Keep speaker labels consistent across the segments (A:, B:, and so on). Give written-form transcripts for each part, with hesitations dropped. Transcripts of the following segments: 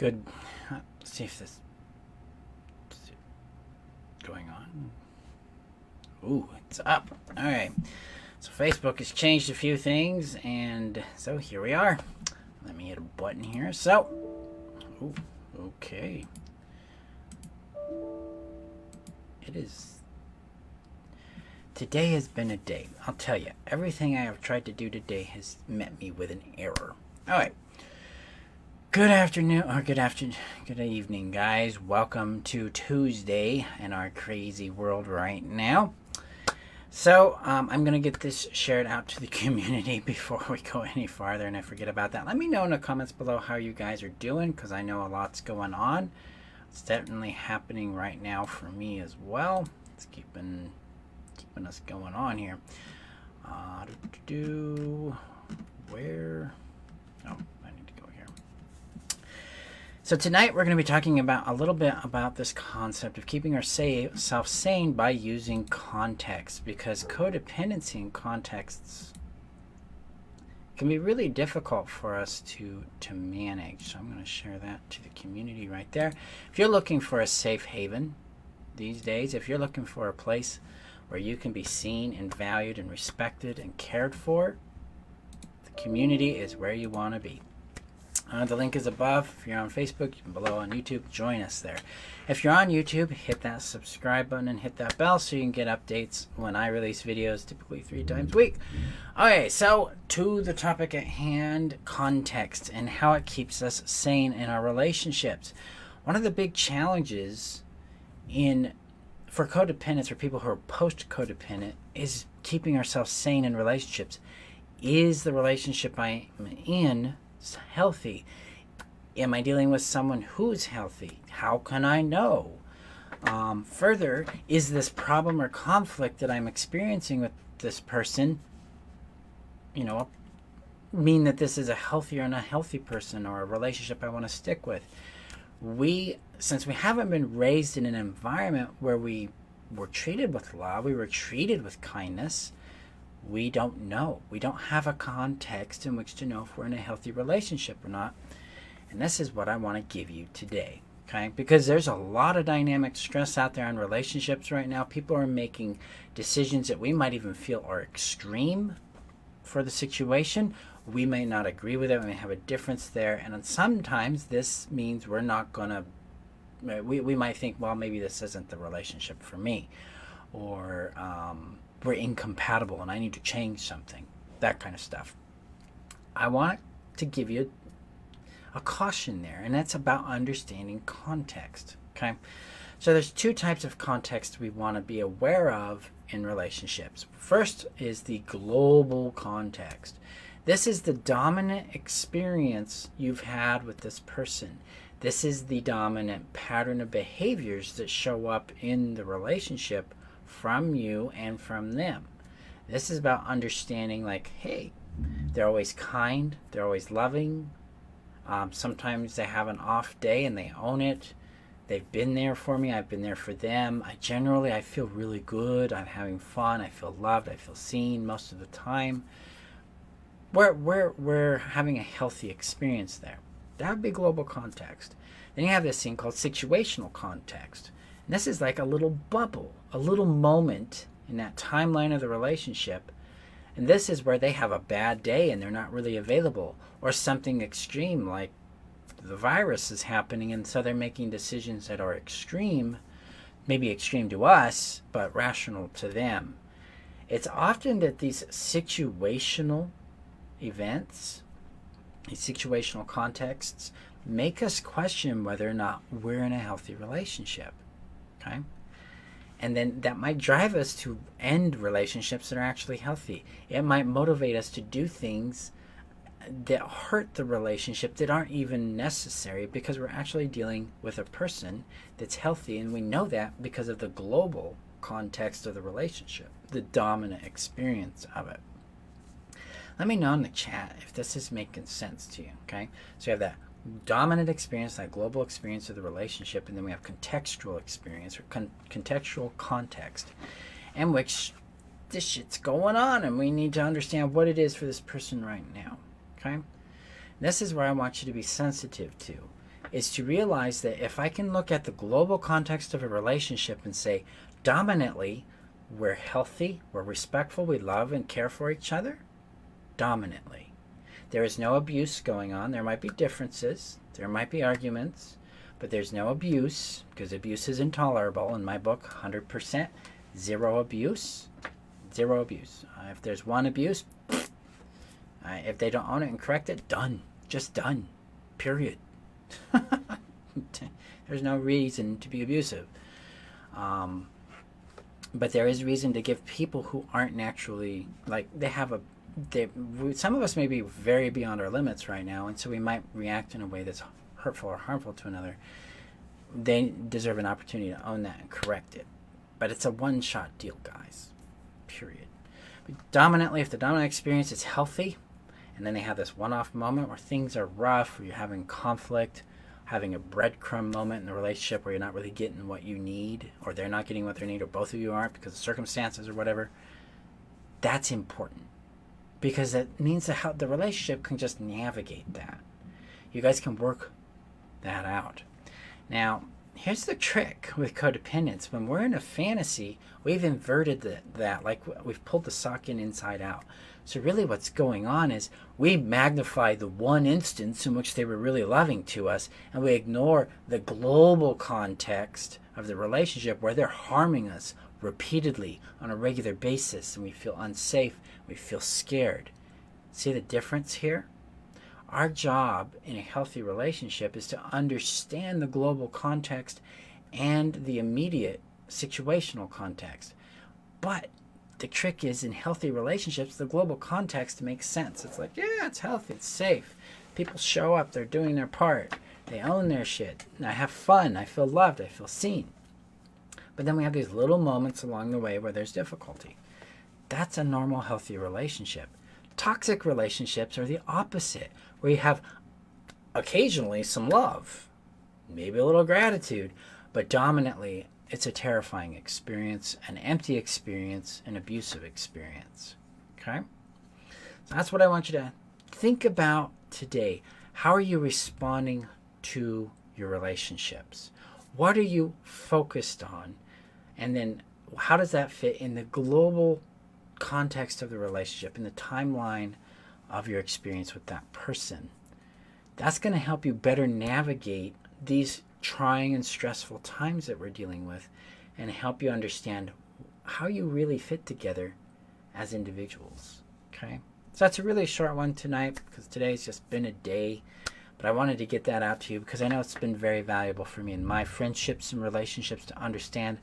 A: Good. Let's see if this is going on. Ooh, it's up. All right. So Facebook has changed a few things, and so here we are. Let me hit a button here. So, ooh, okay. It is. Today has been a day. I'll tell you, everything I have tried to do today has met me with an error. All right. Good afternoon, or good evening, guys. Welcome to Tuesday in our crazy world right now. So, I'm going to get this shared out to the community before we go any farther, and I forget about that. Let me know in the comments below how you guys are doing, because I know a lot's going on. It's definitely happening right now for me as well. It's keeping us going on here. Where? Oh, I need to go here. So tonight we're going to be talking about a little bit about this concept of keeping ourselves sane by using context, because codependency in contexts can be really difficult for us to manage. So I'm going to share that to the community right there. If you're looking for a safe haven these days, if you're looking for a place where you can be seen and valued and respected and cared for, the community is where you want to be. The link is above. If you're on Facebook, below on YouTube, join us there. If you're on YouTube, hit that subscribe button and hit that bell so you can get updates when I release videos, typically 3 times a week. Okay, so to the topic at hand, context and how it keeps us sane in our relationships. One of the big challenges for codependents, or people who are post-codependent, is keeping ourselves sane in relationships. Is the relationship I'm in healthy? Am I dealing with someone who's healthy? How can I know? Further, is this problem or conflict that I'm experiencing with this person, mean that this is a healthy or unhealthy person, or a relationship I want to stick with? Since we haven't been raised in an environment where we were treated with love, we were treated with kindness, we don't know. We don't have a context in which to know if we're in a healthy relationship or not. And this is what I want to give you today, okay? Because there's a lot of dynamic stress out there in relationships right now. People are making decisions that we might even feel are extreme for the situation. We may not agree with it. We may have a difference there. And sometimes this means we're not going to, we might think, well, maybe this isn't the relationship for me. Or we're incompatible and I need to change something. That kind of stuff. I want to give you a caution there, and that's about understanding context. Okay? So there's 2 types of context we want to be aware of in relationships. First is the global context. This is the dominant experience you've had with this person. This is the dominant pattern of behaviors that show up in the relationship from you and from them. This is about understanding, like, hey, they're always kind, they're always loving. Sometimes they have an off day and they own it. They've been there for me, I've been there for them. I feel really good, I'm having fun, I feel loved, I feel seen most of the time. We're having a healthy experience there. That would be global context. Then you have this thing called situational context. And this is like a little bubble, a little moment in that timeline of the relationship. And this is where they have a bad day and they're not really available. Or something extreme, like the virus is happening, and so they're making decisions that are extreme, maybe extreme to us, but rational to them. It's often that these situational events, these situational contexts, make us question whether or not we're in a healthy relationship. Okay? And then that might drive us to end relationships that are actually healthy. It might motivate us to do things that hurt the relationship that aren't even necessary, because we're actually dealing with a person that's healthy, and we know that because of the global context of the relationship, the dominant experience of it. Let me know in the chat if this is making sense to you, okay? So you have that dominant experience, that global experience of the relationship, and then we have contextual experience, or contextual context, in which this shit's going on and we need to understand what it is for this person right now. Okay? This is where I want you to be sensitive to. is to realize that if I can look at the global context of a relationship and say, dominantly, we're healthy, we're respectful, we love and care for each other, dominantly. There is no abuse going on. There might be differences, there might be arguments, but there's no abuse, because abuse is intolerable. In my book, 100%, zero abuse, zero abuse. If there's one abuse, if they don't own it and correct it, done. Just done. Period. There's no reason to be abusive. But there is reason to give people who aren't naturally, like, some of us may be very beyond our limits right now, and so we might react in a way that's hurtful or harmful to another. They deserve an opportunity to own that and correct it. But it's a one-shot deal, guys. Period. But dominantly, if the dominant experience is healthy, and then they have this one-off moment where things are rough, where you're having conflict, having a breadcrumb moment in the relationship where you're not really getting what you need, or they're not getting what they need, or both of you aren't because of circumstances or whatever, that's important. Because it means that the relationship can just navigate that. You guys can work that out. Now, here's the trick with codependence. When we're in a fantasy, we've inverted that, like we've pulled the sock inside out. So really what's going on is we magnify the one instance in which they were really loving to us, and we ignore the global context of the relationship where they're harming us repeatedly on a regular basis, and we feel unsafe, we feel scared. See the difference here? Our job in a healthy relationship is to understand the global context and the immediate situational context. But the trick is, in healthy relationships, the global context makes sense. It's like, yeah, it's healthy, it's safe. People show up, they're doing their part. They own their shit. And I have fun, I feel loved, I feel seen. But then we have these little moments along the way where there's difficulty. That's a normal, healthy relationship. Toxic relationships are the opposite, where you have occasionally some love, maybe a little gratitude, but dominantly it's a terrifying experience, an empty experience, an abusive experience. Okay? So that's what I want you to think about today. How are you responding to your relationships? What are you focused on? And then how does that fit in the global context of the relationship, in the timeline of your experience with that person? That's going to help you better navigate these trying and stressful times that we're dealing with, and help you understand how you really fit together as individuals. Okay? So that's a really short one tonight, because today's just been a day, but I wanted to get that out to you because I know it's been very valuable for me in my friendships and relationships to understand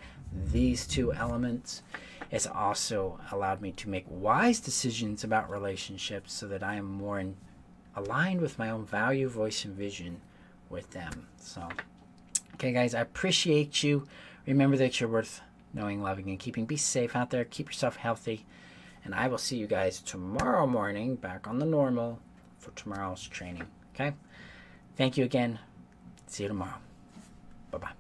A: these two elements. It's also allowed me to make wise decisions about relationships so that I am more aligned with my own value, voice, and vision with them. So, okay, guys, I appreciate you. Remember that you're worth knowing, loving, and keeping. Be safe out there. Keep yourself healthy. And I will see you guys tomorrow morning back on the normal for tomorrow's training. Okay? Thank you again. See you tomorrow. Bye-bye.